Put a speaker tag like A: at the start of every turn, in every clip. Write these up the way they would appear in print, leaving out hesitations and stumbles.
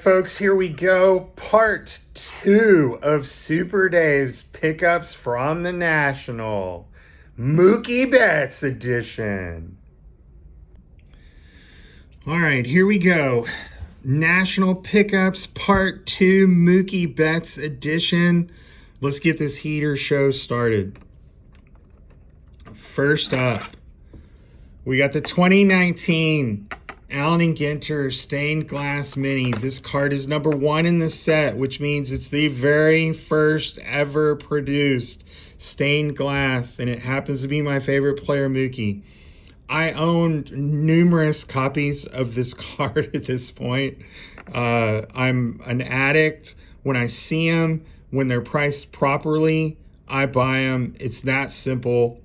A: folks, here we go. Part 2 of Super Dave's pickups from the National. Mookie Betts edition. All right, here we go. National pickups Part 2 Mookie Betts edition. Let's get this heater show started. First up, we got the 2019 Allen and Ginter Stained Glass Mini. This card is number 1 in the set, which means it's the very first ever produced stained glass, and it happens to be my favorite player, Mookie. I owned numerous copies of this card at this point. I'm an addict. When I see them, when they're priced properly, I buy them. It's that simple.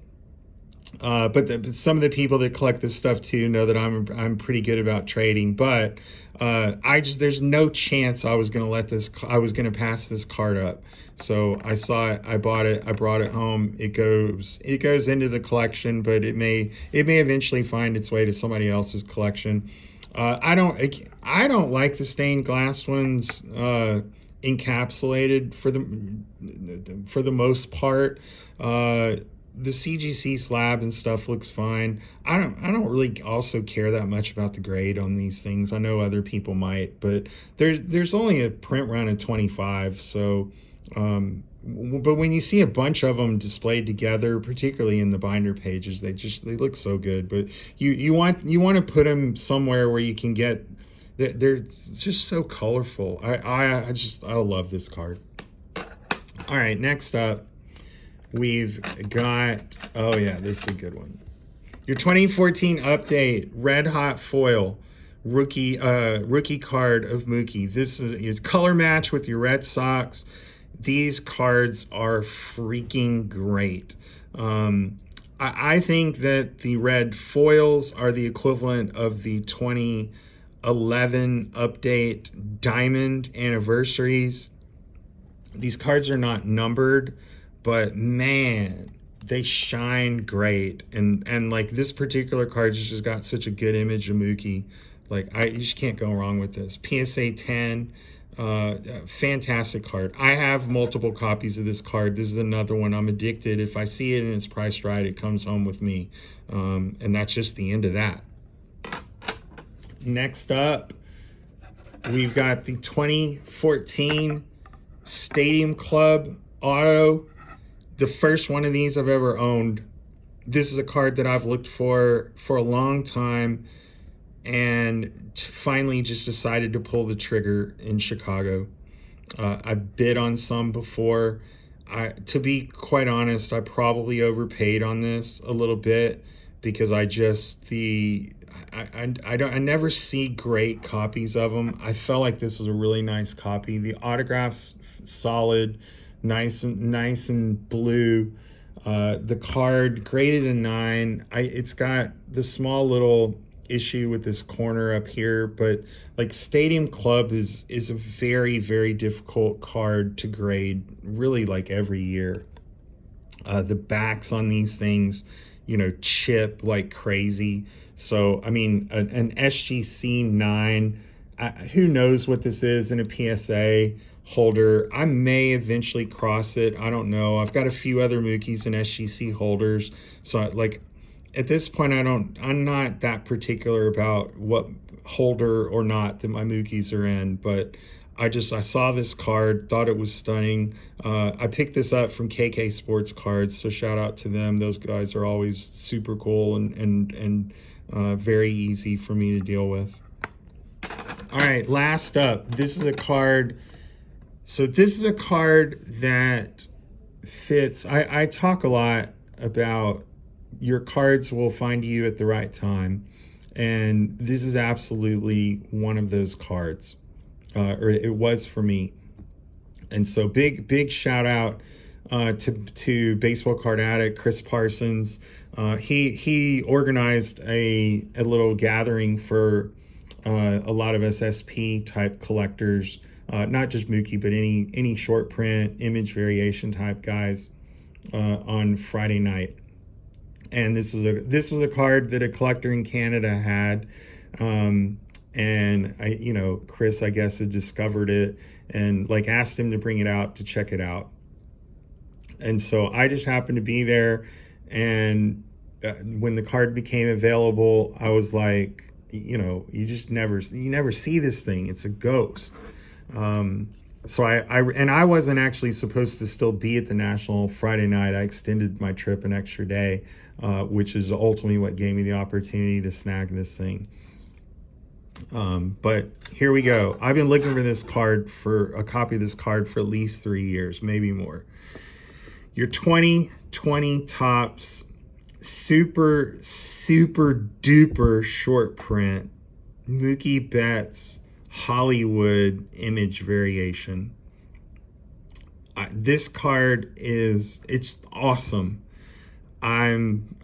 A: But some of the people that collect this stuff too know that I'm pretty good about trading. But there's no chance I was gonna pass this card up. So I saw it, I bought it, I brought it home. It goes into the collection, but it may eventually find its way to somebody else's collection. I don't like the stained glass ones encapsulated for the most part. The CGC slab and stuff looks fine. I don't really also care that much about the grade on these things. I know other people might, but there's only a print run of 25. So, but when you see a bunch of them displayed together, particularly in the binder pages, they look so good. But you want to put them somewhere where you can get. They're just so colorful. I love this card. All right, next up. We've got, oh yeah, this is a good one. Your 2014 update, red hot foil, rookie card of Mookie. This is your color match with your Red Sox. These cards are freaking great. I think that the red foils are the equivalent of the 2011 update diamond anniversaries. These cards are not numbered, but man, they shine great. And like this particular card just got such a good image of Mookie. Like you just can't go wrong with this. PSA 10, fantastic card. I have multiple copies of this card. This is another one. I'm addicted. If I see it and it's priced right, it comes home with me. And that's just the end of that. Next up, we've got the 2014 Stadium Club Auto. The first one of these I've ever owned. This is a card that I've looked for a long time and finally just decided to pull the trigger in Chicago. I've bid on some before. To be quite honest, I probably overpaid on this a little bit because I never see great copies of them. I felt like this was a really nice copy. The autograph's solid. Nice and blue. The card graded a 9. It's got the small little issue with this corner up here, but like Stadium Club is a very, very difficult card to grade, really, like every year. The backs on these things, chip like crazy. So I mean, an SGC 9, who knows what this is in a PSA holder. I may eventually cross it. I don't know. I've got a few other Mookies and SGC holders. So like at this point, I'm not that particular about what holder or not that my Mookies are in, but I saw this card, thought it was stunning. I picked this up from KK Sports Cards, so shout out to them. Those guys are always super cool and very easy for me to deal with. All right, last up, this is a card. So this is a card that fits. I talk a lot about your cards will find you at the right time. And this is absolutely one of those cards. Or it was for me. And so big shout out to Baseball Card Addict, Chris Parsons. He organized a little gathering for a lot of SSP type collectors. Not just Mookie, but any short print, image variation type guys on Friday night. And this was a card that a collector in Canada had. and Chris, I guess, had discovered it and like asked him to bring it out to check it out. And so I just happened to be there, and when the card became available, I was like, you never see this thing. It's a ghost. So I wasn't actually supposed to still be at the National Friday night. I extended my trip an extra day, which is ultimately what gave me the opportunity to snag this thing. But here we go. I've been looking for a copy of this card for at least 3 years, maybe more. Your 2020 Topps super duper short print Mookie Betts Hollywood image variation. This card it's awesome. I'm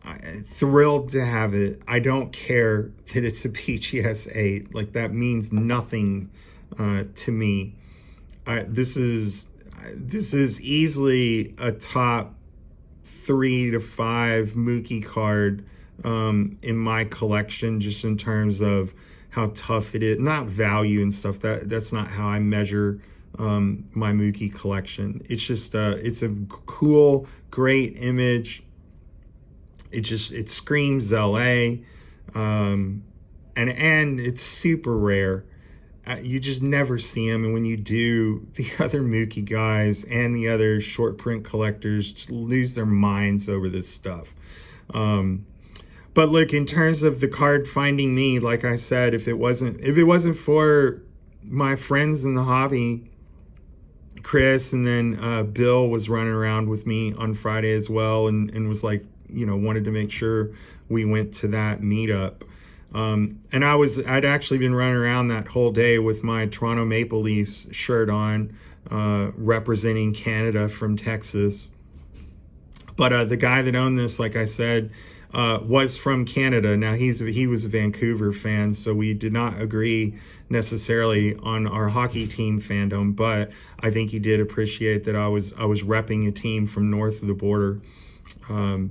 A: thrilled to have it. I don't care that it's a PGS 8. Like, that means nothing to me. This is easily a top 3 to 5 Mookie card in my collection, just in terms of how tough it is. Not value and stuff. That's not how I measure my Mookie collection. It's just it's a cool, great image. It screams LA, and it's super rare. You just never see them, and when you do, the other Mookie guys and the other short print collectors just lose their minds over this stuff. But look, in terms of the card finding me, like I said, if it wasn't for my friends in the hobby, Chris, and then Bill was running around with me on Friday as well, and was like, wanted to make sure we went to that meetup. And I'd actually been running around that whole day with my Toronto Maple Leafs shirt on, representing Canada from Texas. But the guy that owned this, like I said, was from Canada. Now he was a Vancouver fan, so we did not agree necessarily on our hockey team fandom, but I think he did appreciate that I was repping a team from north of the border.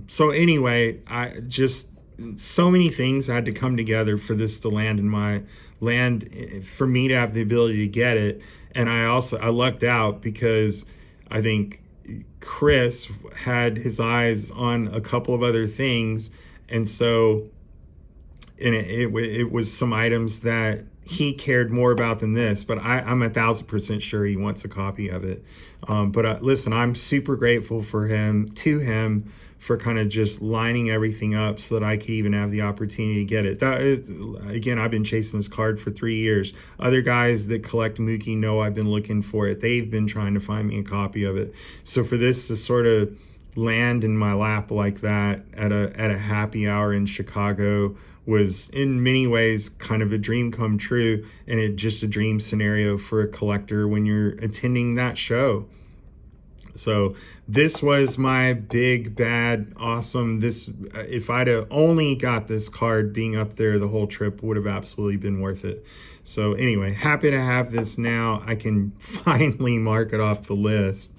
A: So anyway, so many things had to come together for this to land in my land, for me to have the ability to get it. And I lucked out because I think Chris had his eyes on a couple of other things, and so it was some items that he cared more about than this, but I'm 1,000% sure he wants a copy of it. But listen, I'm super grateful to him for kind of just lining everything up so that I could even have the opportunity to get it. Again, I've been chasing this card for 3 years. Other guys that collect Mookie know I've been looking for it. They've been trying to find me a copy of it. So for this to sort of land in my lap like that at a happy hour in Chicago was in many ways kind of a dream come true, and just a dream scenario for a collector when you're attending that show. So this was my big, bad, awesome. If I'd have only got this card, being up there the whole trip would have absolutely been worth it. So anyway, happy to have this now. I can finally mark it off the list.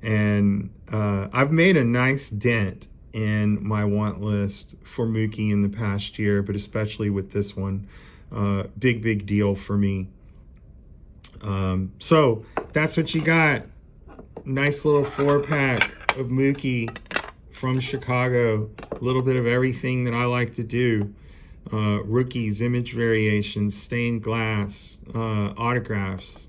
A: And I've made a nice dent in my want list for Mookie in the past year, but especially with this one. Big deal for me. So that's what you got. Nice little 4-pack of Mookie from Chicago. A little bit of everything that I like to do. Rookies, image variations, stained glass, autographs.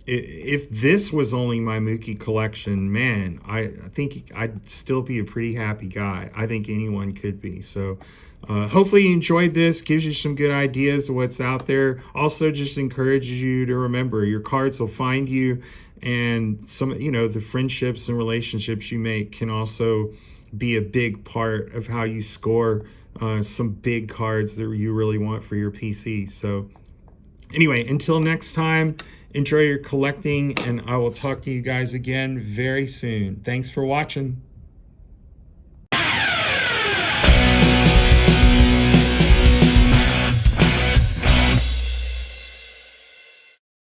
A: If this was only my Mookie collection, man, I think I'd still be a pretty happy guy. I think anyone could be. So hopefully you enjoyed this. Gives you some good ideas of what's out there. Also just encourages you to remember your cards will find you. And the friendships and relationships you make can also be a big part of how you score some big cards that you really want for your PC. So anyway, until next time, enjoy your collecting, and I will talk to you guys again very soon. Thanks for watching.